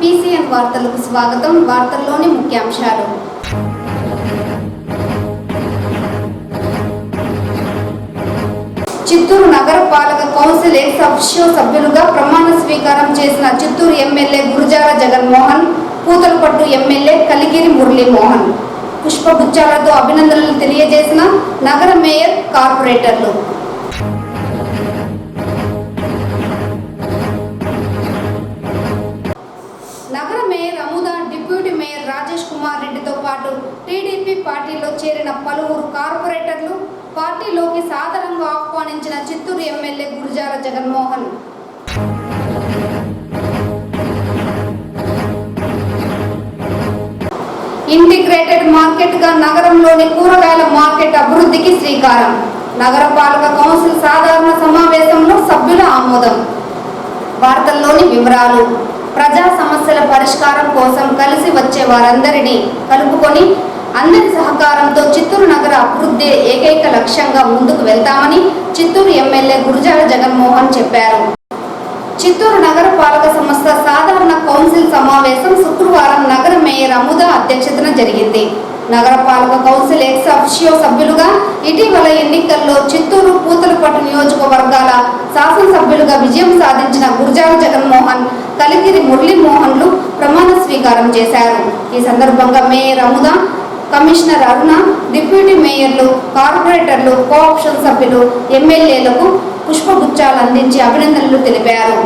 PCN వార్తలకు స్వాగతం. వార్తల్లోని ముఖ్యాంశాలు. చిత్తూరు నగర పాలక కౌన్సిల్ ఎక్స్ అఫిషియో సభ్యులుగా ప్రమాణ స్వీకారం చేసిన చిత్తూరు ఎమ్మెల్యే గురజాల జగన్మోహన్, పూతలపట్టు ఎమ్మెల్యే కలిగిరి మురళీమోహన్ పుష్పగుచ్చాలతో అభినందనలు తెలియజేసిన నగర మేయర్, కార్పొరేటర్లు. నగర mayor Amuda, deputy mayor Rajesh Kumar రెడ్డితో పాటు టీడీపీ పార్టీలో చేరిన పలువురు కార్పొరేటర్లు, పార్టీలోకి సాదరంగా ఆహ్వానించిన Chittoor MLA Gurajala Jaganmohan. Integrated market గా నగరంలోని కూరగాయల మార్కెట్ అభివృద్ధికి శ్రీకారం. నగరపాలక కౌన్సిల్ సాధారణ సమావేశంలో సభ్యుల ఆమోదం. వార్తల్లోని వివరాలు. ప్రజా సమస్యల పరిష్కారం కోసం కలిసి వచ్చే వారందరినీ కలుపుకొని అందరి సహకారంతో చిత్తూరు నగర అభివృద్ధి ఏకైక లక్ష్యంగా ముందుకు వెళ్తామని చిత్తూరు ఎమ్మెల్యే గురజాల జగన్మోహన్ చెప్పారు. చిత్తూరు నగర పాలక సంస్థ సాధారణ కౌన్సిల్ సమావేశం శుక్రవారం నగర మేయర్ అముద అధ్యక్షతన జరిగింది. నగరపాలక కౌన్సిల్ ఎక్స్ అఫిషియో సభ్యులుగా ఇటీవల ఎన్నికల్లో చిత్తూరు, పూతలపట్టు నియోజకవర్గాల శాసనసభ్యులుగా విజయం సాధించిన గురజాల జగన్మోహన్, కలిగిరి మురళీమోహన్లు ప్రమాణ స్వీకారం చేశారు. ఈ సందర్భంగా మేయర్ అముద, కమిషనర్ అరుణ, డిప్యూటీ మేయర్లు, కార్పొరేటర్లు, కోఆప్షన్ సభ్యులు ఎమ్మెల్యేలకు పుష్పగుచ్చాలు అందించి అభినందనలు తెలిపారు.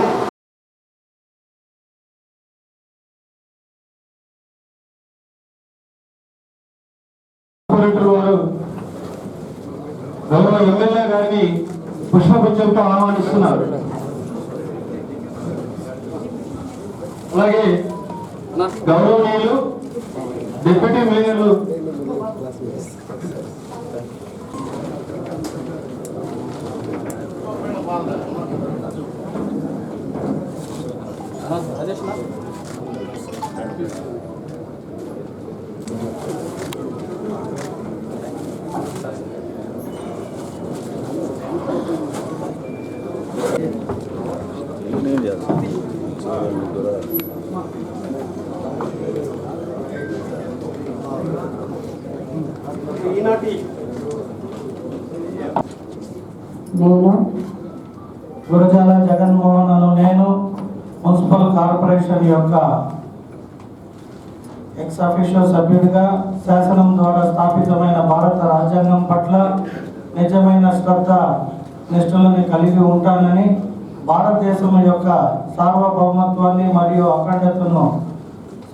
గౌరవ ఎమ్మెల్యే గారిని పుష్పగుచ్చంతో ఆహ్వానిస్తున్నారు. అలాగే గౌరవనీయులు డిప్యూటీ మేయర్లు నేను గురజాల జగన్మోహన్ నేను మున్సిపల్ కార్పొరేషన్ యొక్క ఎక్స్ అఫిషియో సభ్యుడిగా శాసనం ద్వారా స్థాపితమైన భారత రాజ్యాంగం పట్ల నిజమైన శ్రద్ధ, నిష్ఠలను కలిగి ఉంటానని, భారతదేశం యొక్క సార్వభౌమత్వాన్ని మరియు అఖండతను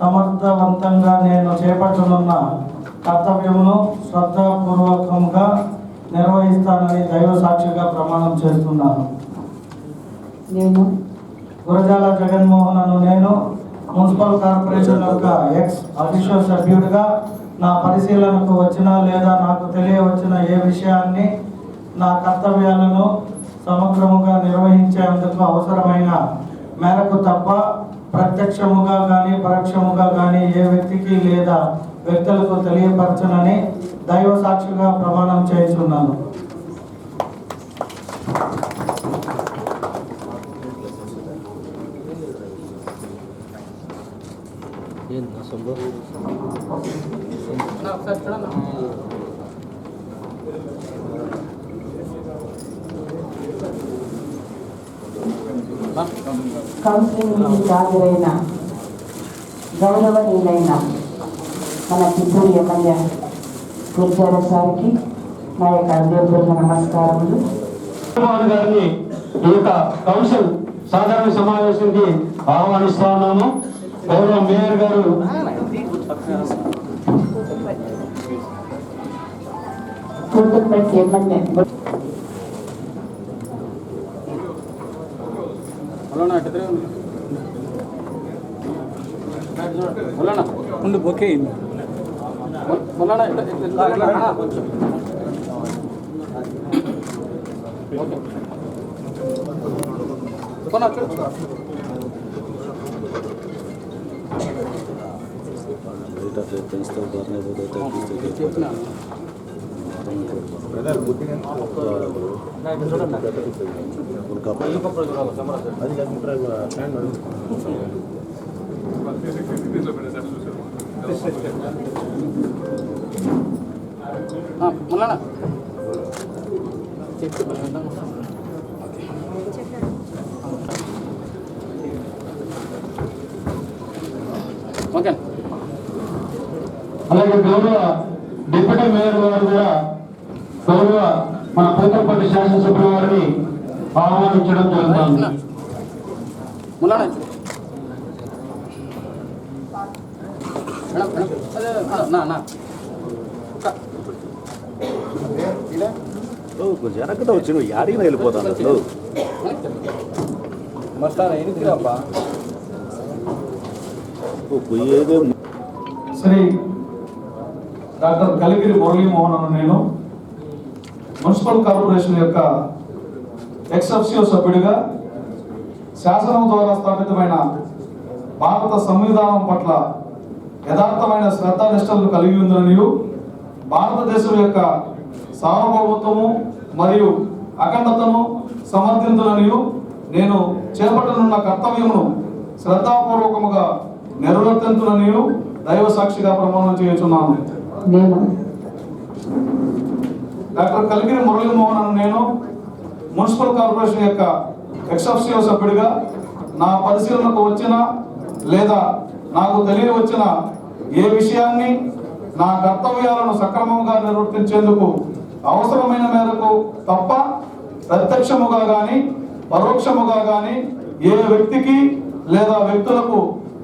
సమర్థవంతంగా నేను చేపట్టనున్న కర్తవ్యమును శ్రద్ధాపూర్వకంగా నిర్వహిస్తానని దైవ సాక్షిగా ప్రమాణం చేస్తున్నాను. నేను గురజాల జగన్మోహన్ నేను మున్సిపల్ కార్పొరేషన్ యొక్క ఎక్స్ అఫిషియో సభ్యుడిగా నా పరిశీలనకు వచ్చిన లేదా నాకు తెలియవచ్చిన ఏ విషయాన్ని నా కర్తవ్యాలను సమగ్రముగా నిర్వహించేందుకు అవసరమైన మేరకు తప్ప ప్రత్యక్షముగా కానీ పరోక్షముగా కానీ ఏ వ్యక్తికి లేదా వ్యక్తులకు తెలియపరచనని దైవ సాక్షిగా ప్రమాణం చేస్తున్నాను. కౌన్సిలింగ్కి హాజరైన గౌరవనీయులైన మన చిత్తూరు ఎమ్మెల్యే గురజాల సార్కి నా యొక్క హృదయపూర్వక నమస్కారములు. గారిని ఈ యొక్క కౌన్సిల్ సాధారణ సమావేశానికి ఆహ్వానిస్తున్నాము. గౌరవ మేయర్ గారు పూతలపట్టు ఎమ్మెల్యే ఉండు ఓకే ముల్లనా ఓకే. అలాగే గౌరవ డిప్యూటీ మేయర్ గారు కూడా గౌరవ మన పూతలపల్లి శాసనసభ్యుల వారిని ఆహ్వానించడం జరుగుతుంది. ముల్లనా నా కొంచెం వెనకదా వచ్చి నువ్వు యాడికి వెళ్ళిపోతాను అసలు. పోయేదే శ్రీ డాక్టర్ కలిగిరి మురళీమోహన్ అను నేను మున్సిపల్ కార్పొరేషన్ యొక్క ఎక్స్-అఫిషియో సభ్యుడిగా శాసనం ద్వారా స్థాపితమైన భారత సంవిధానం పట్ల యథార్థమైన శ్రద్ధానిష్టలను కలిగి ఉందనియు భారతదేశం యొక్క సార్వభౌమత్వము మరియు అఖండతను సమర్థించుననియు నేను చేపట్టనున్న కర్తవ్యమును శ్రద్ధాపూర్వకముగా నిర్వర్తించుననియు దైవ సాక్షిగా ప్రమాణం చేయుచున్నాను. నేను డాక్టర్ కలిగిరి మురళీమోహన్ అను నేను మున్సిపల్ కార్పొరేషన్ యొక్క ఎక్స్-అఫిషియో సభ్యుడిగా నా పరిశీలనకు వచ్చిన లేదా నాకు తెలియవచ్చిన ఏ విషయాన్ని నా కర్తవ్యాలను సక్రమంగా నిర్వర్తించేందుకు అవసరమైన మేరకు తప్ప ప్రత్యక్షముగా కానీ పరోక్షముగా కానీ ఏ వ్యక్తికి లేదా వ్యక్తులకు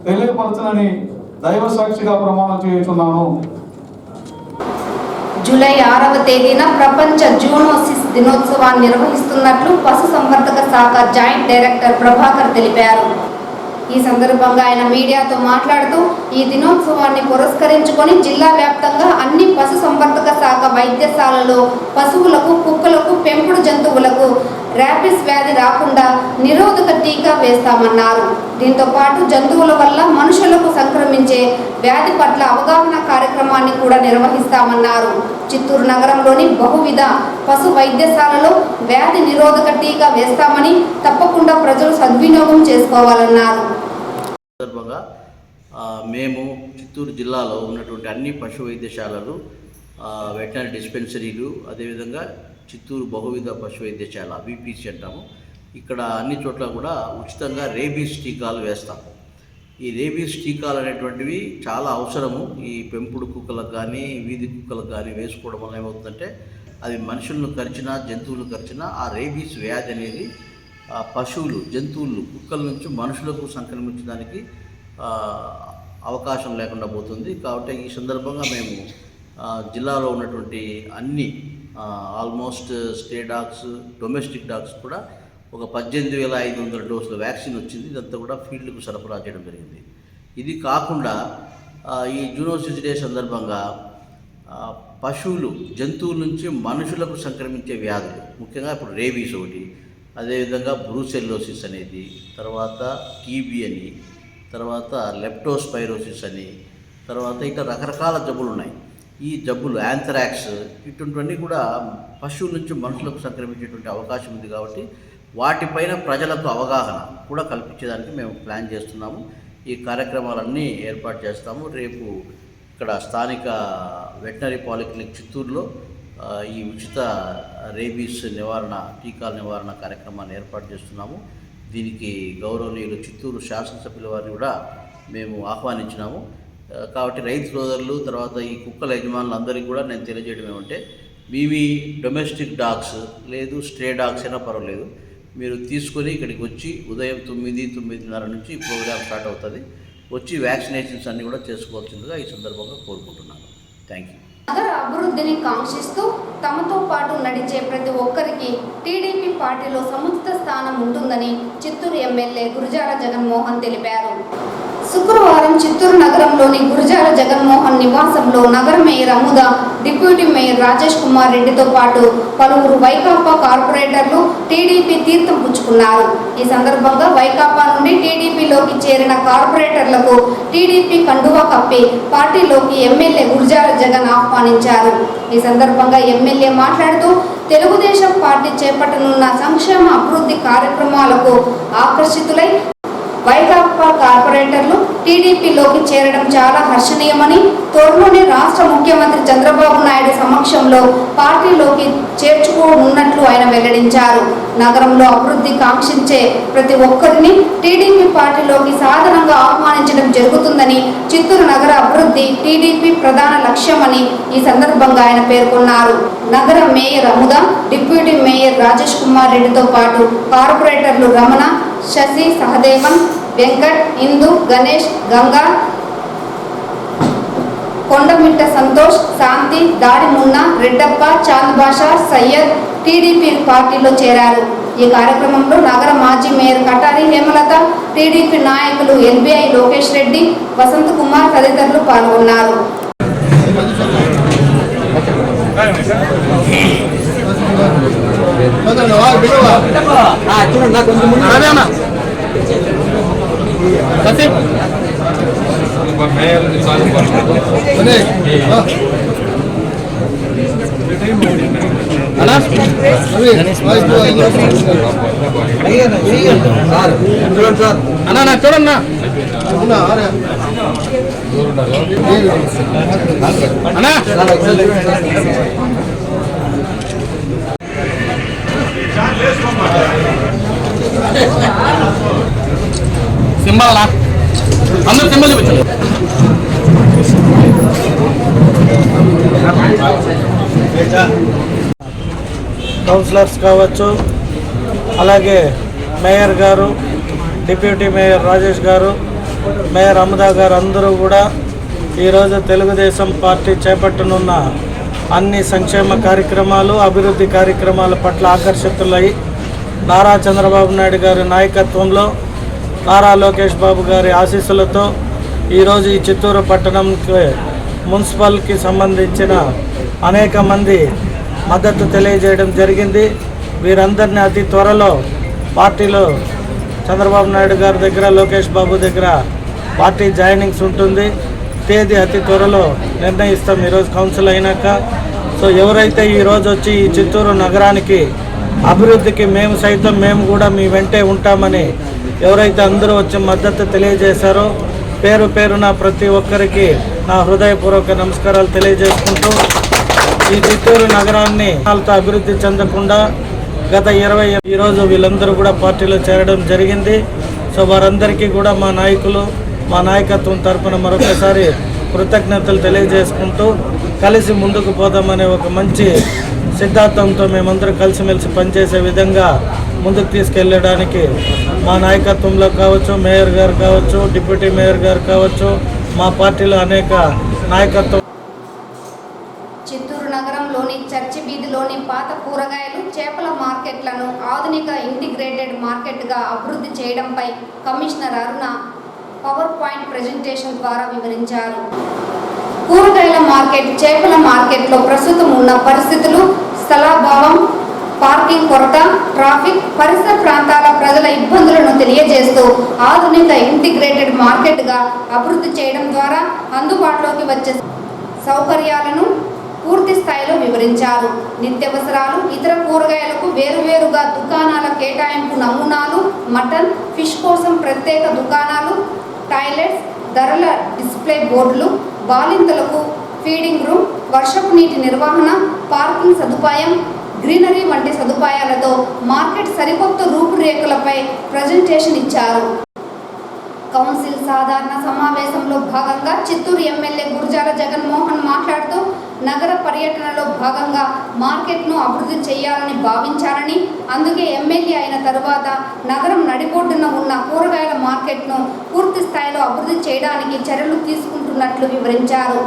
తెలియపరచనని దైవ సాక్షిగా ప్రమాణం చేయుచున్నాను. జూలై 6వ తేదీన ప్రపంచ జూనోసిస్ దినోత్సవాన్ని నిర్వహిస్తున్నట్లు పశుసంవర్ధక శాఖ జాయింట్ డైరెక్టర్ ప్రభాకర్ తెలిపారు. ఈ సందర్భంగా ఆయన మీడియాతో మాట్లాడుతూ ఈ దినోత్సవాన్ని పురస్కరించుకొని జిల్లా వ్యాప్తంగా అన్ని పశుసంవర్ధక శాఖ వైద్యశాలలో పశువులకు, కుక్కలకు, పెంపుడు జంతువులకు ర్యాబిస్ వ్యాధి రాకుండా నిరోధక టీకా వేస్తామన్నారు. దీంతో పాటు జంతువుల వల్ల మనుషులకు సంక్రమించే వ్యాధి పట్ల అవగాహన కార్యక్రమాన్ని కూడా నిర్వహిస్తామన్నారు. చిత్తూరు నగరంలోని బహువిధ పశు వైద్యశాలలో వ్యాధి నిరోధక టీకా వేస్తామని తప్పకుండా ప్రజలు సద్వినియోగం చేసుకోవాలన్నారు. సందర్భంగా మేము చిత్తూరు జిల్లాలో ఉన్నటువంటి అన్ని పశు వైద్యశాలలు, వెటనరీ డిస్పెన్సరీలు, అదేవిధంగా చిత్తూరు బహువిధ పశు వైద్యశాల బీపీసీ అంటాము, ఇక్కడ అన్ని చోట్ల కూడా ఉచితంగా రేబీస్ టీకాలు వేస్తాం. ఈ రేబీస్ టీకాలు అనేటువంటివి చాలా అవసరము. ఈ పెంపుడు కుక్కలకు కానీ వీధి కుక్కలకు కానీ వేసుకోవడం వల్ల ఏమవుతుందంటే అది మనుషులను కరిచినా జంతువులు కరిచినా ఆ రేబీస్ వ్యాధి అనేది పశువులు, జంతువులు, కుక్కల నుంచి మనుషులకు సంక్రమించడానికి అవకాశం లేకుండా పోతుంది. కాబట్టి ఈ సందర్భంగా మేము జిల్లాలో ఉన్నటువంటి అన్ని almost stay dogs, domestic dogs కూడా ఒక 18,500 డోసుల వ్యాక్సిన్ వచ్చింది. ఇదంతా కూడా ఫీల్డ్కు సరఫరా చేయడం జరిగింది. ఇది కాకుండా ఈ జూనోసిస్ డే సందర్భంగా పశువులు, జంతువుల నుంచి మనుషులకు సంక్రమించే వ్యాధులు, ముఖ్యంగా ఇప్పుడు రేబీస్ ఒకటి, అదేవిధంగా బ్రూసెల్లోసిస్ అనేది, తర్వాత టీబీ అని, తర్వాత లెప్టోస్పైరోసిస్ అని, తర్వాత ఇట్లా రకరకాల జబ్బులు ఉన్నాయి. ఈ జబ్బులు యాంథ్రాక్స్ ఇటువంటివన్నీ కూడా పశువుల నుంచి మనుషులకు సంక్రమించేటువంటి అవకాశం ఉంది. కాబట్టి వాటిపైన ప్రజలకు అవగాహన కూడా కల్పించేదానికి మేము ప్లాన్ చేస్తున్నాము. ఈ కార్యక్రమాలన్నీ ఏర్పాటు చేస్తాము. రేపు ఇక్కడ స్థానిక వెటనరీ పాలిక్లినిక్ చిత్తూరులో ఈ ఉచిత రేబీస్ నివారణ, టీకాల నివారణ కార్యక్రమాన్ని ఏర్పాటు చేస్తున్నాము. దీనికి గౌరవనీయులు చిత్తూరు శాసనసభ్యుల వారిని కూడా మేము ఆహ్వానించినాము. కాబట్టి రైతు సోదరులు, తర్వాత ఈ కుక్కల యజమానులందరికీ కూడా నేను తెలియజేయడం ఏమంటే, మీ డొమెస్టిక్ డాగ్స్ లేదు స్ట్రే డాగ్స్ అయినా పర్వాలేదు, మీరు తీసుకొని ఇక్కడికి వచ్చి ఉదయం 9-9:30 నుంచి ప్రోగ్రామ్ స్టార్ట్ అవుతుంది. వచ్చి వ్యాక్సినేషన్స్ అన్నీ కూడా చేసుకోవాల్సిందిగా ఈ సందర్భంగా కోరుకుంటున్నాను. Thank you. నగర అభివృద్ధిని కాంక్షిస్తూ తమతో పాటు నడిచే ప్రతి ఒక్కరికి టీడీపీ పార్టీలో సముచిత స్థానం ఉంటుందని చిత్తూరు ఎమ్మెల్యే గురజాల జగన్మోహన్ తెలిపారు. శుక్రవారం చిత్తూరు నగరంలోని గురజాల జగన్మోహన్ నివాసంలో నగర mayor Amuda, deputy mayor Rajesh Kumar రెడ్డితో పాటు పలువురు వైకాపా కార్పొరేటర్లు టీడీపీ తీర్థం పుచ్చుకున్నారు. ఈ సందర్భంగా వైకాపా నుండి టీడీపీలోకి చేరిన కార్పొరేటర్లకు టీడీపీ కండువా కప్పి పార్టీలోకి ఎమ్మెల్యే గురజాల జగన్ ఆహ్వానించారు. ఈ సందర్భంగా ఎమ్మెల్యే మాట్లాడుతూ తెలుగుదేశం పార్టీ చేపట్టనున్న సంక్షేమ అభివృద్ధి కార్యక్రమాలకు ఆకర్షితులై వైకాపా కార్పొరేటర్లు టీడీపీలోకి చేరడం చాలా హర్షణీయమని, త్వరలోనే రాష్ట్ర ముఖ్యమంత్రి చంద్రబాబు నాయుడు సమక్షంలో పార్టీలోకి చేర్చుకోనున్నట్లు ఆయన వెల్లడించారు. నగరంలో అభివృద్ధి కాంక్షించే ప్రతి ఒక్కరిని టీడీపీ పార్టీలోకి సాధారణంగా ఆహ్వానించడం జరుగుతుందని, చిత్తూరు నగర అభివృద్ధి టీడీపీ ప్రధాన లక్ష్యమని ఈ సందర్భంగా ఆయన పేర్కొన్నారు. నగర mayor Amuda, deputy mayor Rajesh Kumar రెడ్డితో పాటు కార్పొరేటర్లు రమణ, శశి, సహదేవన్, వెంకట్, ఇందు, గణేష్, గంగా, కొండమిట్ట సంతోష్, శాంతి, దాడి మున్న, రెడ్డప్ప, చాంద్ బాషా, సయ్యద్ టీడీపీ పార్టీలో చేరారు. ఈ కార్యక్రమంలో నగర మాజీ మేయర్ కటారి హేమలత, టీడీపీ నాయకులు ఎల్బీఐ లోకేష్ రెడ్డి, వసంత్ కుమార్ తదితరులు పాల్గొన్నారు. అన్నా చూడన్నా అన్నా సింబల్ అందరూ సింబల్ చూపించండి. కౌన్సిలర్స్ కావచ్చు, అలాగే మేయర్ గారు, డిప్యూటీ మేయర్ రాజేష్ గారు, మేయర్ అముదా గారు అందరూ కూడా ఈరోజు తెలుగుదేశం పార్టీ చేపట్టనున్న అన్ని సంక్షేమ కార్యక్రమాలు, అభివృద్ధి కార్యక్రమాల పట్ల ఆకర్షితులై నారా చంద్రబాబు నాయుడు గారి నాయకత్వంలో, నారా లోకేష్ బాబు గారి ఆశీస్సులతో ఈరోజు ఈ చిత్తూరు పట్టణంకి మున్సిపల్కి సంబంధించిన అనేక మంది మద్దతు తెలియజేయడం జరిగింది. వీరందరినీ అతి త్వరలో పార్టీలో చంద్రబాబు నాయుడు గారి దగ్గర, లోకేష్ బాబు దగ్గర పార్టీ జాయినింగ్స్ ఉంటుంది. తేదీ అతి త్వరలో నిర్ణయిస్తాం ఈరోజు కౌన్సిల్ అయినాక. సో ఎవరైతే ఈరోజు వచ్చి ఈ చిత్తూరు నగరానికి అభివృద్ధికి మేము కూడా మీ వెంటే ఉంటామని ఎవరైతే అందరూ వచ్చి మద్దతు తెలియజేశారో పేరు పేరున ప్రతి ఒక్కరికి నా హృదయపూర్వక నమస్కారాలు తెలియజేసుకుంటూ, ఈ చిత్తూరు నగరాన్ని అభివృద్ధి చెందకుండా గత 20 ఈరోజు వీళ్ళందరూ కూడా పార్టీలో చేరడం జరిగింది. సో వారందరికీ కూడా మా నాయకులు, మా నాయకత్వం తరఫున మరొకసారి కృతజ్ఞతలు తెలియజేసుకుంటూ, కలిసి ముందుకు పోదామనే ఒక మంచి సిద్ధాంతంతో మేమందరం కలిసిమెలిసి పనిచేసే విధంగా ముందుకు తీసుకెళ్ళడానికి మా నాయకత్వంలో కావచ్చు, మేయర్ గారు కావచ్చు, డిప్యూటీ మేయర్ గారు కావచ్చు, మా పార్టీలో అనేక నాయకత్వం. చిత్తూరు నగరంలోని చర్చి వీధిలోని పాత కూరగాయలు, చేపల మార్కెట్లను ఆధునిక ఇంటిగ్రేటెడ్ మార్కెట్గా అభివృద్ధి చేయడంపై కమిషనర్ అరుణ పవర్ పాయింట్ ప్రెజెంటేషన్ ద్వారా వివరించారు. కూరగాయల మార్కెట్, చేపల మార్కెట్లో ప్రస్తుతం ఉన్న పరిస్థితులు, స్థలాభావం, పార్కింగ్ కొరత, ట్రాఫిక్, పరిసర ప్రాంతాల ప్రజల ఇబ్బందులను తెలియజేస్తూ ఆధునిక ఇంటిగ్రేటెడ్ మార్కెట్గా అభివృద్ధి చేయడం ద్వారా అందుబాటులోకి వచ్చే సౌకర్యాలను పూర్తి స్థాయిలో వివరించారు. నిత్యావసరాలు, ఇతర కూరగాయలకు వేరువేరుగా దుకాణాల కేటాయింపు నమూనాలు, మటన్, ఫిష్ కోసం ప్రత్యేక దుకాణాలు, టాయిలెట్స్, ధరల డిస్ప్లే బోర్డులు, బాలింతలకు ఫీడింగ్ రూమ్, వర్షపు నీటి నిర్వహణ, పార్కింగ్ సదుపాయం, గ్రీనరీ వంటి సదుపాయాలతో మార్కెట్ సరికొత్త రూపురేఖలపై ప్రజెంటేషన్ ఇచ్చారు. కౌన్సిల్ సాధారణ సమావేశంలో భాగంగా చిత్తూరు ఎమ్మెల్యే గురజాల జగన్మోహన్ మాట్లాడుతూ, నగర పర్యటనలో భాగంగా మార్కెట్ను అభివృద్ధి చేయాలని భావించారని, అందుకే ఎమ్మెల్యే అయిన తరువాత నగరం నడిబొడ్డున ఉన్న కూరగాయల మార్కెట్ను పూర్తి స్థాయిలో అభివృద్ధి చేయడానికి చర్యలు తీసుకుంటున్నట్లు వివరించారు.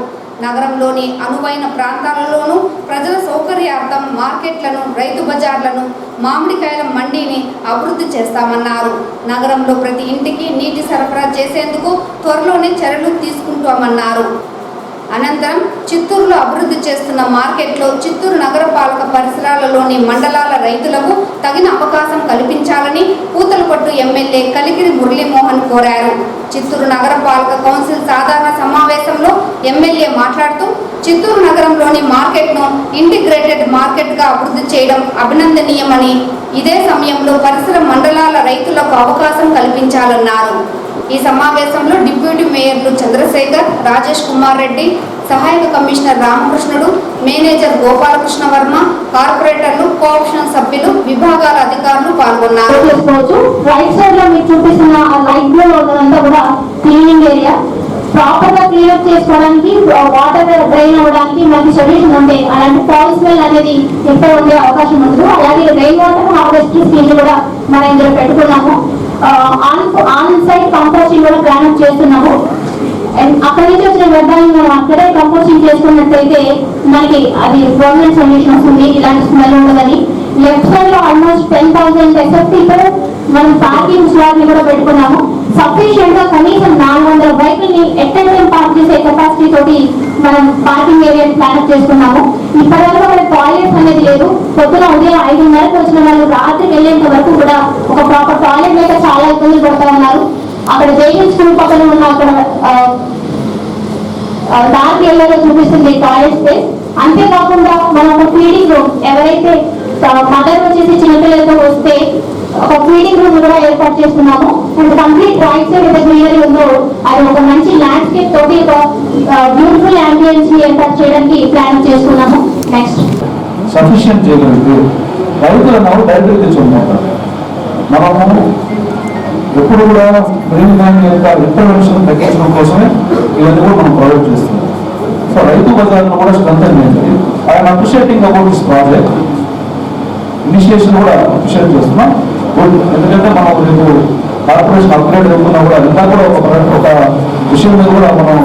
నగరంలోని అనువైన ప్రాంతాలలోనూ ప్రజల సౌకర్యార్థం మార్కెట్లను, రైతు బజార్లను, మామిడికాయల మండీని అభివృద్ధి చేస్తామన్నారు. నగరంలో ప్రతి ఇంటికి నీటి సరఫరా చేసేందుకు త్వరలోనే చర్యలు తీసుకుంటామన్నారు. అనంతరం చిత్తూరులో అభివృద్ధి చేస్తున్న మార్కెట్లో చిత్తూరు నగరపాలక పరిసరాలలోని మండలాల రైతులకు తగిన అవకాశం కల్పించాలని, పూతల పూతలపట్టు ఎమ్మెల్యే కలికిరి మురళీమోహన్ కోరారు. చిత్తూరు నగరపాలక కౌన్సిల్ సాధారణ సమావేశంలో ఎమ్మెల్యే మాట్లాడుతూ చిత్తూరు నగరంలోని మార్కెట్ను ఇంటిగ్రేటెడ్ మార్కెట్గా అభివృద్ధి చేయడం అభినందనీయమని, ఇదే సమయంలో పరిసర మండలాల రైతులకు అవకాశం కల్పించాలన్నారు. ఈ సమావేశంలో డిప్యూటీ మేయర్లు చంద్రశేఖర్, రాజేష్ కుమార్ రెడ్డి, సహాయక కమిషనర్ రామకృష్ణుడు, మేనేజర్ గోపాలకృష్ణ వర్మ, కార్పొరేటర్లు, కోఆప్షన్ సభ్యులు, విభాగాల అధికారులు పాల్గొన్నారు. రైట్ సైడ్ లో మీకు చూపిస్తున్న లైట్ బ్లూ ఉన్నదంతా కూడా క్లీనింగ్ ఏరియా. ప్రాపర్ గా క్లీనప్ చేసుకోవడానికి, వాటర్ డ్రైన్ అవ్వడానికి మనకి సొల్యూషన్ ఉండే అలాంటి ఫాల్ స్మెల్ అనేది ఎక్కడ ఉండే అవకాశం ఉండదు. అలాగే రెయిన్ వాటర్ హార్వెస్ట్ స్కీమ్ కూడా మనం ఇందులో పెట్టుకున్నాము. ఆన్ సైట్ కంపోస్టింగ్ కూడా ప్లాన్ చేస్తున్నాము. అక్కడి నుంచి వచ్చిన వ్యర్థాన్ని మనం అక్కడే కంపోస్టింగ్ చేసుకున్నట్లయితే మనకి అది గవర్నమెంట్ సొల్యూషన్ వస్తుంది, ఇలాంటి స్మెల్ ఉండదని. లెఫ్ట్ సైడ్ లో ఆల్మోస్ట్ 10,000 ఎస్ఎఫ్టీతో మనం పార్కింగ్ స్లాట్ ని కూడా పెట్టుకున్నాము. సఫిషియెంట్ గా కనీసం 400 బైకుల్ని ఎట్ ఎ టైం పార్క్ చేసే కెపాసిటీ తోటి మనం పార్కింగ్ ఏరియా ప్లాన్ చేసుకున్నాము. ఇప్పటివరకు మనకి టాయిలెట్స్ అనేది లేదు. పొద్దున ఉదయం 5:30కి వచ్చిన వాళ్ళు రాత్రికి వెళ్ళేంత వరకు కూడా ఒక ప్రాపర్ టాయిలెట్ లేక చాలా ఇబ్బందులు పడుతూ ఉన్నారు. అక్కడ జైన్ స్కూల్ పక్కన ఉన్న అక్కడ డార్క్ ఎల్లోలో చూపిస్తుంది టాయిలెట్ స్పేస్. అంతేకాకుండా మనం ఒక ఫీడింగ్ రూమ్, ఎవరైతే మదర్ వచ్చేసి చిన్నపిల్లలతో వస్తే ఒక ఫీడింగ్ రూమ్ కూడా ఏర్పాటు చేస్తున్నాము. అండ్ కంప్లీట్ రైట్ సైడ్ ఏదైతే గ్రీనరీ ఉందో అది ఒక మంచి ల్యాండ్స్కేప్ తోటి ఒక బ్యూటిఫుల్ అంబియన్స్ ని ఏర్పాటు చేయడానికి ప్లాన్ చేస్తున్నాము. నెక్స్ట్ సఫిషియెంట్ చేయగలిగితే రైతులను డైరెక్ట్గా తెచ్చుకుంటారు. మనము ఎప్పుడు కూడా గ్రీన్ ల్యాండ్ యొక్క ఇంటర్వెన్షన్ తగ్గించడం కోసమే ఇవన్నీ కూడా మనం ప్రొవైడ్ చేస్తున్నాం. సో రైతు బజార్ను కూడా స్ట్రెంథెన్ చేయాలి. I'm appreciating about this project. Initiation కూడా అప్రిషియేట్ చేస్తున్నాం. ఎందుకంటే మనం రేపు కార్పొరేషన్ అప్గ్రేడ్ అవుతున్నా కూడా ఇంకా కూడా ఒక విషయం మీద కూడా మనం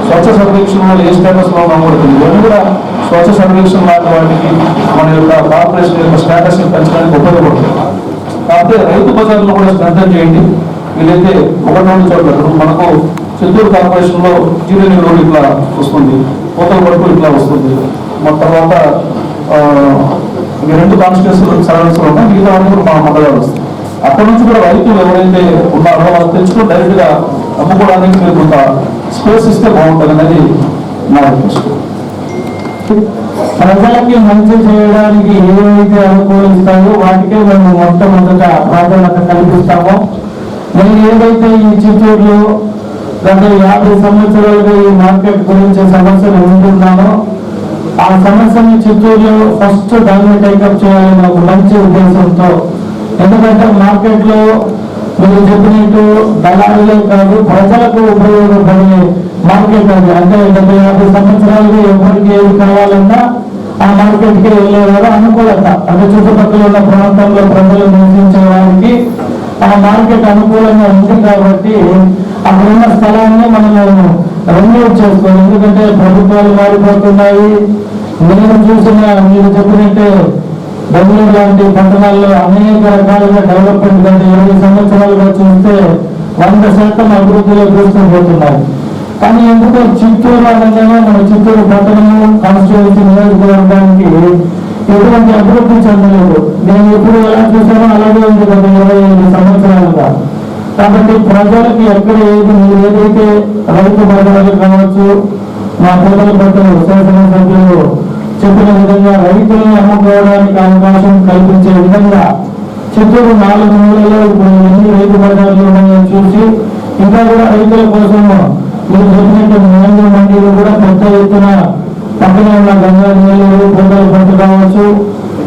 స్వచ్ఛ సర్వేక్షణ ఏ స్టేటస్లో ఉన్నాం కూడా తెలియదు. ఇవన్నీ కూడా స్వచ్ఛ సర్వేక్షణ లాంటి వాటికి మన యొక్క కార్పొరేషన్ యొక్క స్టేటస్ని పెంచడానికి ఉపయోగపడుతుంది. కాకపోతే రైతు బజార్లో కూడా స్ట్రెంథెన్ చేయండి. వీలైతే 1-2 చోట్ల మనకు చిత్తూరు కార్పొరేషన్లో జీరేని రోడ్ ఇట్లా వస్తుంది, పూతలపట్టు ఇట్లా వస్తుంది. మన తర్వాత 2 కాన్స్టిట్యూన్సీ సర్వీసులు ఉన్నాయి, మిగతా వాళ్ళు కూడా మా మండలాలు వస్తాయి. అక్కడ నుంచి కూడా రైతులు ఎవరైతే ఉన్నారో వాళ్ళు తెచ్చుకుని డైరెక్ట్గా అమ్ముకోవడానికి మీరు కొంత స్పేస్ ఇస్తే బాగుంటుంది అనేది నా రిక్వెస్ట్. ప్రజలకి మంచి చేయడానికి ఏవైతే అనుకూలిస్తాయో వాటికే మేము మొట్టమొదట ప్రాధాన్యత కల్పిస్తామో. నేను ఏదైతే ఈ చిత్తూరులో గత 50 సంవత్సరాలుగా ఈ మార్కెట్ గురించి సమస్యలు ఉంటున్నానో ఆ సమస్యని చిత్తూరులో ఫస్ట్ దాన్ని టేకప్ చేయాలని ఒక మంచి ఉద్దేశంతో. ఎందుకంటే మార్కెట్లో మీరు చెప్పినట్టు దళారులే కాదు, ప్రజలకు ఉపయోగపడే మార్కెట్ అది. అంటే గత 50 సంవత్సరాలుగా ఎవరికి ఏది కావాలన్నా ఆ మార్కెట్కి వెళ్ళేవారు. అనుకూలత అంటే చుట్టుపక్కల ఉన్న ప్రాంతంలో ప్రజలు నివసించే వారికి ఆ మార్కెట్ అనుకూలంగా ఉంది కాబట్టి అక్కడున్న స్థలాన్ని మనము రెన్యూవ్ చేసుకోవాలి. ఎందుకంటే ప్రభుత్వాలు మారిపోతున్నాయి. నేను చూసిన, మీరు చెప్పినట్టే బెంగళూరు లాంటి పట్టణాల్లో అనేక రకాలుగా డెవలప్మెంట్ కంటే 20 సంవత్సరాలుగా చూస్తే 100% అభివృద్ధిలో దూసుకుపోతున్నాయి. కానీ ఎందుకో చిత్తూరు అనగానే మన చిత్తూరు పట్టణము కాన్స్టిట్యూన్సీ నియోజకవర్గానికి ఎటువంటి అభివృద్ధి చెందలేదు. నేను ఎప్పుడు ఎలా చూసానో అలాగే ఉంది గత 25 సంవత్సరాలుగా. కాబట్టి ప్రజలకి ఎక్కడ ఏది, మీరు ఏదైతే రైతు బజార్లు కావచ్చు, మా పూతలపట్టు శాసనసభ్యులు చెప్పిన విధంగా రైతులను అమ్ముకోవడానికి అవకాశం కల్పించే విధంగా చిత్తూరు 4 మూలలో ఇప్పుడు ఎన్ని రైతు బజార్లు ఉన్నాయో చూసి ఇంకా కూడా రైతుల కోసం మీరు చెప్పినట్టు మ్యాంగో మండీలు కూడా పెద్ద ఎత్తున పక్కన ఉన్న గంగా నీళ్ళు, పూతలపట్టు కావచ్చు,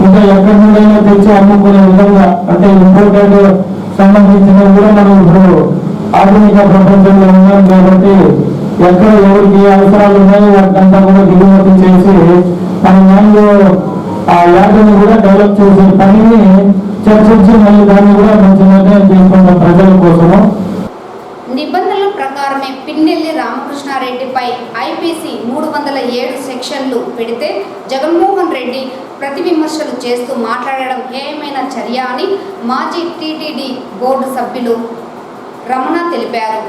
ఇంకా ఎక్కడి నుండైనా తెచ్చి అమ్ముకునే విధంగా, అంటే ఇంపోర్టెడ్ సంబంధించినవి కూడా మనం ఇప్పుడు ఆధునిక ప్రపంచంలో ఉన్నాం కాబట్టి ఎక్కడ ఎవరికి అవసరాలు ఉన్నాయో వాటికంతా కూడా దిగుమతి చేసి మన మ్యాంగో ఆ యార్డుని కూడా డెవలప్ చేసే పనిని చర్చించి మళ్ళీ దాన్ని కూడా మంచి నిర్ణయం తీసుకుంటాం ప్రజల కోసము. నిబంధనల ప్రకారమే పిన్నెల్లి రామకృష్ణారెడ్డిపై ఐపీసీ 307 సెక్షన్లు పెడితే జగన్మోహన్ రెడ్డి ప్రతి విమర్శలు చేస్తూ మాట్లాడడం హేయమైన చర్య అని మాజీ టీటీడీ బోర్డు సభ్యులు రమణ తెలిపారు.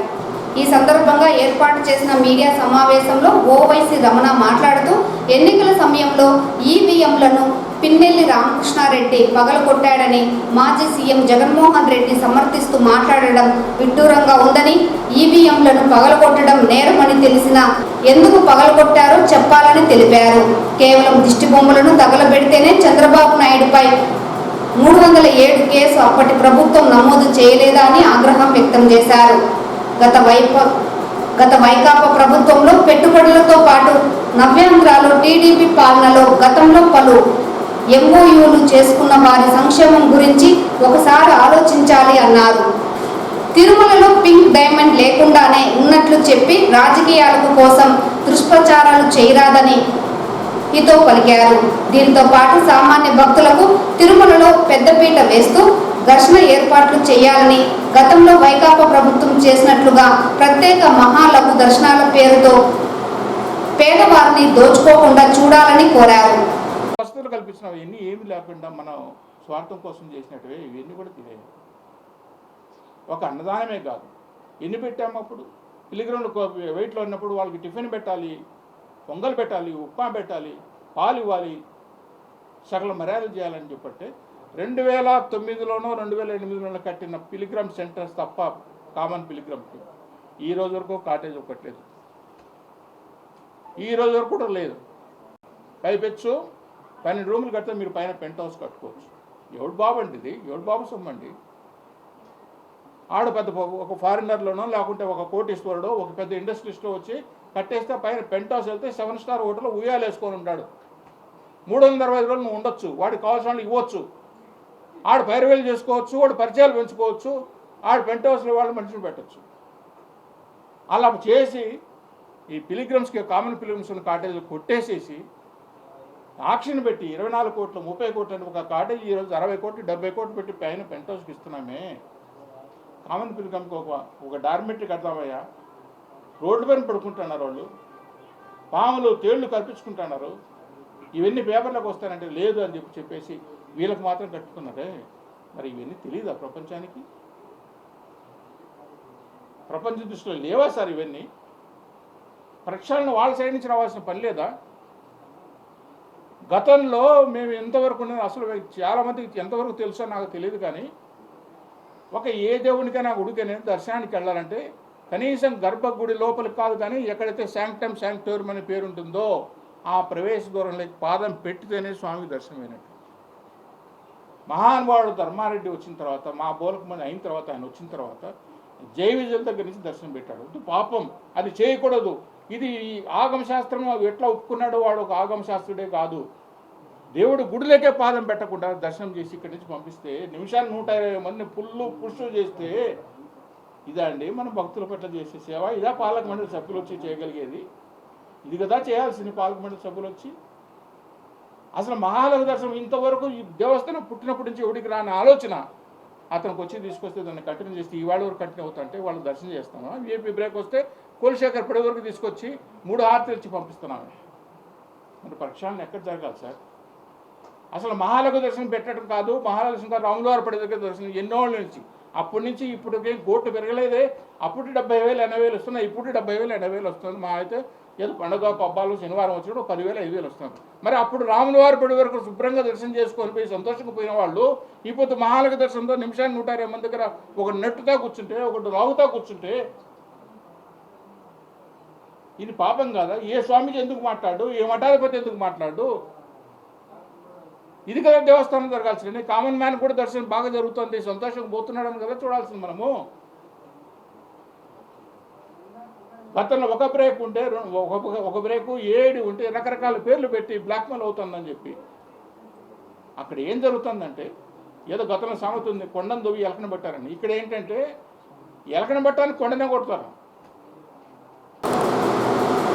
ఈ సందర్భంగా ఏర్పాటు చేసిన మీడియా సమావేశంలో ఓవైసీ రమణ మాట్లాడుతూ ఎన్నికల సమయంలో ఈవీఎంలను పిన్నెల్లి రామకృష్ణారెడ్డి పగలగొట్టాడని మాజీ సీఎం జగన్మోహన్ రెడ్డి సమర్థిస్తూ మాట్లాడడం విడ్డూరంగా ఉందని, ఈవీఎంలను పగలగొట్టడం నేరమని తెలిసినా ఎందుకు పగలగొట్టారో చెప్పాలని తెలిపారు. కేవలం దిష్టి బొమ్మలను తగలబెడితేనే చంద్రబాబు నాయుడుపై 307 కేసు అప్పటి ప్రభుత్వం నమోదు చేయలేదా అని ఆగ్రహం వ్యక్తం చేశారు. గత వైకాపా ప్రభుత్వంలో పెట్టుబడులతో పాటు నవ్యాంధ్రలో టీడీపీ పాలనలో గతంలో పలు ఎంఓయూలు చేసుకున్న వారి సంక్షేమం గురించి ఒకసారి ఆలోచించాలి అన్నారు. తిరుమలలో పింక్ డైమండ్ లేకుండానే ఉన్నట్లు చెప్పి రాజకీయాల కోసం దుష్ప్రచారాలు చేయరాదని హితో పలికారు. దీంతో పాటు సామాన్య భక్తులకు తిరుమలలో పెద్దపీట వేస్తూ ఘర్షణ ఏర్పాట్లు చేయాలని, గతంలో వైకాపా ప్రభుత్వం చేసినట్లుగా ప్రత్యేక మహాలఘు దర్శనాల పేరుతో పేదవారిని దోచుకోకుండా చూడాలని కోరారు. వసతులు కల్పించినవి ఇవన్నీ ఏమి లేకుండా మనం స్వార్థం కోసం చేసినట్టువే ఇవన్నీ కూడా తెలియదు. ఒక అన్నదానమే కాదు, ఎన్ని పెట్టాము అప్పుడు పిలిగ్రౌండ్ వెయిట్లో ఉన్నప్పుడు వాళ్ళకి టిఫిన్ పెట్టాలి, పొంగల్ పెట్టాలి, ఉప్మా పెట్టాలి, పాలు ఇవ్వాలి, సకల మర్యాదలు చేయాలని చెప్పట్టే 2009లోనో 2008లోనో కట్టిన పిలిగ్రమ్ సెంటర్స్ తప్ప కామన్ పిలిగ్రమ్కి ఈ రోజు వరకు కాటేజ్ ఒక్కట్లేదు, ఈ రోజు వరకు కూడా లేదు. పైపెచ్చు 12 రూములు కడితే మీరు పైన పెంట్ హౌస్ కట్టుకోవచ్చు. ఎవడు బాబు అండి ఇది, ఎవడు బాబు సొమ్మండి. ఆడు పెద్ద ఒక ఫారినర్లోనో లేకుంటే ఒక కోటీశ్వరుడో ఒక పెద్ద ఇండస్ట్రీస్లో వచ్చి కట్టేస్తే పైన పెంట్ హౌస్ వెళ్తే 7 స్టార్ హోటల్లో ఉయ్యాలు వేసుకొని ఉంటాడు. 365 రోజులు నువ్వు ఉండొచ్చు, వాడికి కావాల్సిన వాళ్ళు ఇవ్వచ్చు, ఆడు పైరవేలు చేసుకోవచ్చు, వాడు పరిచయాలు పెంచుకోవచ్చు, ఆడు పెంట్ హౌస్లో వాళ్ళు మనుషులు పెట్టచ్చు. అలా చేసి ఈ పిలిగ్రమ్స్కి కామన్ పిలిగ్రమ్స్ కాటేజీలు కొట్టేసేసి ఆక్షన్ పెట్టి 24 కోట్లు 30 కోట్లు అంటే ఒక కాటేజీ ఈరోజు 60 కోట్లు 70 కోట్లు పెట్టి పైన పెంట్ హౌస్కి ఇస్తున్నామే. కామన్ పిలిగ్రమ్కి ఒక డార్మెటరీ కడతామయ్యా, రోడ్డు పైన పడుకుంటున్నారు వాళ్ళు, పాములు తేళ్లు కల్పించుకుంటున్నారు. ఇవన్నీ పేపర్లకు వస్తానంటే లేదు అని చెప్పేసి వీళ్ళకి మాత్రం కట్టుకున్నారే. మరి ఇవన్నీ తెలియదా ప్రపంచానికి? ప్రపంచ దృష్టిలో లేవా సార్ ఇవన్నీ? ప్రక్షాళన వాళ్ళ సైడ్ నుంచి రావాల్సిన పని లేదా? గతంలో మేము ఎంతవరకు అసలు చాలామందికి ఎంతవరకు తెలుసో నాకు తెలియదు, కానీ ఒక ఏ దేవునికైనా గుడికైనా దర్శనానికి వెళ్ళాలంటే కనీసం గర్భగుడి లోపలికి కాదు, కానీ ఎక్కడైతే శాంక్టమ్ శాంక్టోరియం అనే పేరు ఉంటుందో ఆ ప్రవేశ దూరంలోకి పాదం పెట్టితేనే స్వామి దర్శనమైనట్టు. మహానుభావుడు ధర్మారెడ్డి వచ్చిన తర్వాత, మా బోలకు మంది అయిన తర్వాత, ఆయన వచ్చిన తర్వాత జై విజయుల దగ్గర నుంచి దర్శనం పెట్టాడు. ఇది పాపం, అది చేయకూడదు. ఇది ఆగమశాస్త్రం ఎట్లా ఒప్పుకున్నాడో వాడు ఒక ఆగమశాస్త్రుడే కాదు. దేవుడు గుడిలోకే పాదం పెట్టకుండా దర్శనం చేసి ఇక్కడి నుంచి పంపిస్తే నిమిషానికి 120 మందిని పుష్ చేస్తే ఇదా అండి మన భక్తుల పట్ల చేసే సేవ? ఇదా పాలక మండలి సభ్యులు వచ్చి చేయగలిగేది? ఇది కదా చేయాల్సింది పాలక మండలి సభ్యులు వచ్చి. అసలు మహాలఘు దర్శనం ఇంతవరకు ఈ దేవస్థానం పుట్టినప్పటి నుంచి ఎవడికి రాని ఆలోచన అతనికి వచ్చి తీసుకొస్తే దాన్ని కంటిన్యూ చేస్తే ఇవాళ వరకు కంటిన్యూ అవుతుంటే వాళ్ళు దర్శనం చేస్తామా? వీఐపీ బ్రేక్ వస్తే కోల్శేఖర్ పడి వరకు తీసుకొచ్చి 3 హారతులు ఇచ్చి పంపిస్తున్నాము. మరి ప్రక్షాళన ఎక్కడ జరగాలి సార్? అసలు మహాలఘు దర్శనం పెట్టడం కాదు, మహాలఘు దర్శనం కాదు, రాములవారి పడి దగ్గర దర్శనం ఎన్నోళ్ళ నుంచి. అప్పటి నుంచి ఇప్పటికే కోట్లు పెరగలేదే. అప్పుడు 70,000 80,000 వస్తున్నాయి, ఇప్పుడు 70,000 80,000 వస్తుంది. మా అయితే ఏదో పండుగ పబ్బాలు శనివారం వచ్చినప్పుడు 10,000 5,000 వస్తుంది. మరి అప్పుడు రాములవారి పడి వరకు శుభ్రంగా దర్శనం చేసుకొని పోయి సంతోషంగా పోయిన వాళ్ళు ఇప్పుడు మహాలఘు దర్శనంతో నిమిషానికి 120 మంది దగ్గర ఒక నెట్టుతా కూర్చుంటే, ఒకటి రాగుతా కూర్చుంటే ఇది పాపం కాదా? ఏ స్వామికి ఎందుకు మాట్లాడు, ఏ మఠాధిపతి ఎందుకు మాట్లాడు? ఇది కదా దేవస్థానం జరగాల్సింది. కామన్ మ్యాన్ కూడా దర్శనం బాగా జరుగుతుంది, సంతోషంగా పోతున్నాడని కదా చూడాల్సింది మనము. గతంలో ఒక బ్రేక్ ఉంటే ఒక బ్రేకు 7 ఉంటే రకరకాల పేర్లు పెట్టి బ్లాక్మెయిల్ అవుతుందని చెప్పి అక్కడ ఏం జరుగుతుందంటే ఏదో గతంలో సామెత ఉంది, కొండను దొవ్వి ఎలకన పెట్టారని. ఇక్కడ ఏంటంటే ఎలకన పెట్టడానికి కొండనే కొడతారు.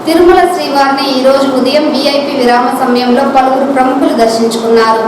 తిరుమల శ్రీవారిని ఈ రోజు ఉదయం విఐపి విరామ సమయంలో పలువురు ప్రముఖులు దర్శించుకున్నారు.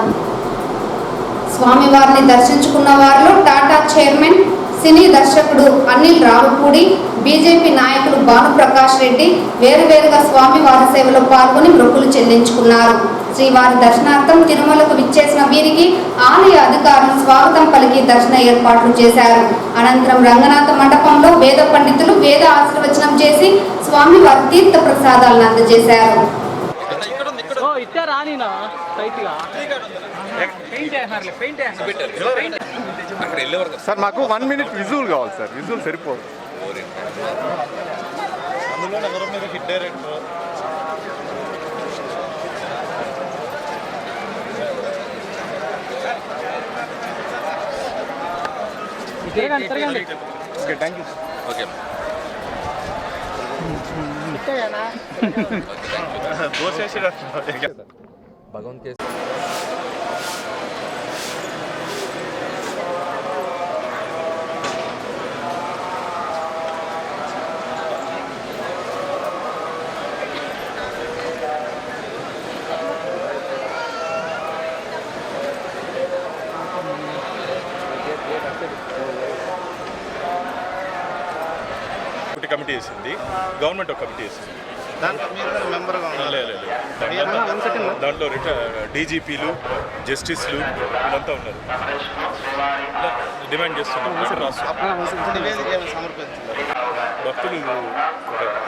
స్వామివారిని దర్శించుకున్న వారిలో టాటా చైర్మన్, సినీ దర్శకుడు అనిల్ రావుపూడి, బీజేపీ నాయకులు భానుప్రకాష్ రెడ్డి వేరువేరుగా స్వామివారి సేవలో పాల్గొని మొక్కులు చెల్లించుకున్నారు. శ్రీవారి దర్శనార్థం తిరుమలకు విచ్చేసిన వీరికి ఆలయ అధికారులు స్వాగతం పలికి దర్శన ఏర్పాట్లు చేశారు. అనంతరం రంగనాథ మండపంలో వేద పండితులు వేద ఆశీర్వచనం చేసి స్వామివారి తీర్థ ప్రసాదాలను అందజేశారు. సార్ మాకు 1 minute విజువల్ కావాలి సార్, విజువల్ సరిపోదు. అందులో నగరం మీద hit director okay, thank you. Okay Bhagwant case committee వేసింది, గవర్నమెంట్ ఒక కమిటీ వేసింది. దాంట్లో డీజీపీలు, జస్టిస్లు వీళ్ళంతా ఉన్నారు. డిమాండ్ చేస్తున్నారు భక్తులు ఒక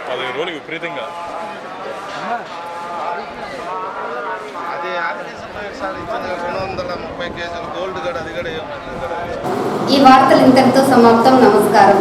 15 రోజులు విపరీతంగా. ఈ వార్తలు ఇంతటితో సమాప్తం. నమస్కారం.